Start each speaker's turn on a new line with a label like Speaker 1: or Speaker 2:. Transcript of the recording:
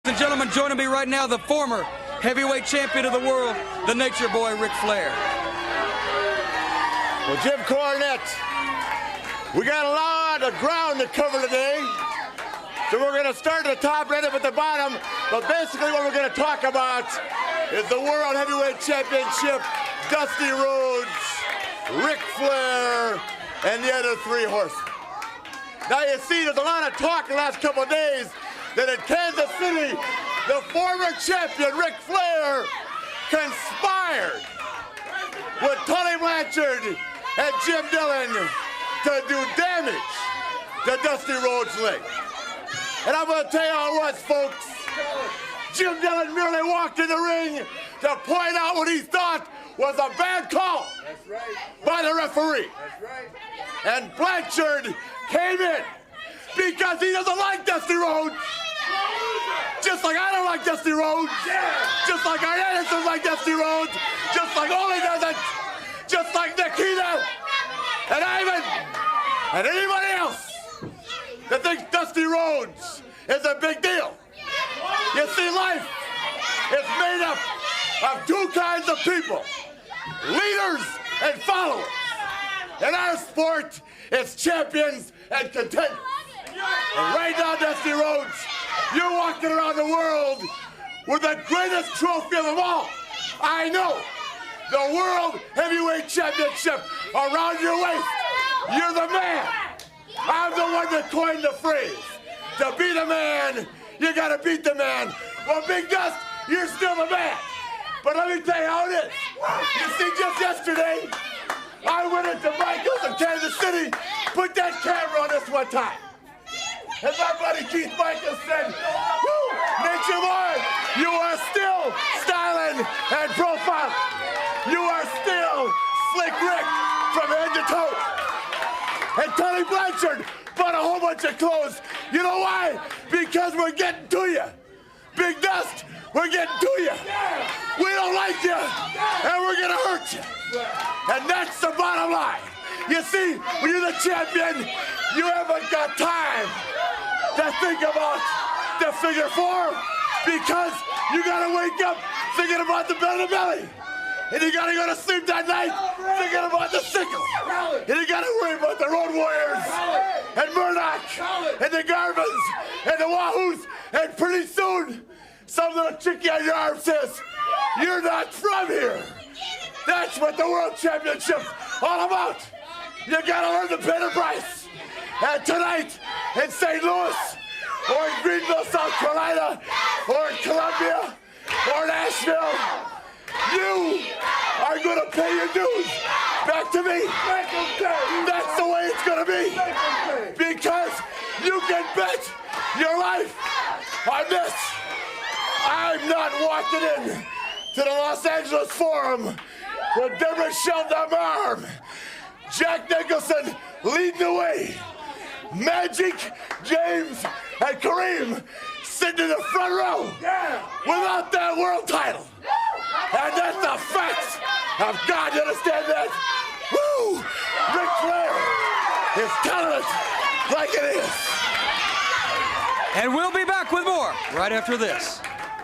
Speaker 1: Ladies and gentlemen, joining me right now, the former heavyweight champion of the world, the Nature Boy, Ric Flair.
Speaker 2: Well, Jim Cornette, we got a lot of ground to cover today. So we're going to start at the top, right up at the bottom. But basically what we're going to talk about is the World Heavyweight Championship, Dusty Rhodes, Ric Flair, and the other three horsemen. Now you see, there's a lot of talk the last couple of days that in Kansas City, the former champion, Ric Flair, conspired with Tully Blanchard and Jim Dillon to do damage to Dusty Rhodes' leg. And I'm going to tell you how it was, folks. Jim Dillon merely walked in the ring to point out what he thought was a bad call by the referee. And Blanchard came in because he doesn't like Dusty Rhodes. Just like I don't like Dusty Rhodes. Just like our Andersons like Dusty Rhodes. Just like Ole doesn't. Just like Nikita and Ivan and anybody else that thinks Dusty Rhodes is a big deal. You see, life is made up of two kinds of people, leaders and followers. In our sport, it's champions and contenders. And right now, Dusty Rhodes, you're walking around the world with the greatest trophy of them all. I know, the World Heavyweight Championship around your waist. You're the man. I'm the one that coined the phrase. To be the man, you gotta beat the man. Well, Big Dust, you're still the man. But let me tell you how it is. You see, just yesterday, I went into Michael's in Kansas City, put that camera on this one time. And my buddy Keith Michaels said, "Woo, Nature Boy, you are still styling and profiling. You are still Slick Rick from head to toe." And Tully Blanchard bought a whole bunch of clothes. You know why? Because we're getting to you. Big Dust, we're getting to you. We don't like you, and we're gonna hurt you. And that's the bottom line. You see, when you're the champion, you haven't got time to think about the figure four because you gotta wake up thinking about the belly to belly. And you gotta go to sleep that night thinking about the sickle. And you gotta worry about the Road Warriors and Murdoch and the Garvins and the Wahoos. And pretty soon, some little chickie on your arm says, "You're not from here." That's what the World Championship's all about. You gotta learn to pay the price. And tonight in St. Louis, or in Greenville, South Carolina, or in Columbia, or in Asheville, you are gonna pay your dues back to me. That's the way it's gonna be. Because you can bet your life on this. I'm not walking in to the Los Angeles Forum with Deborah Shelton on my arm, Jack Nicholson leading the way, Magic, James, and Kareem sitting in the front row without that world title. And that's the fact of God, you understand that? Woo! Ric Flair is telling it like it is.
Speaker 1: And we'll be back with more right after this.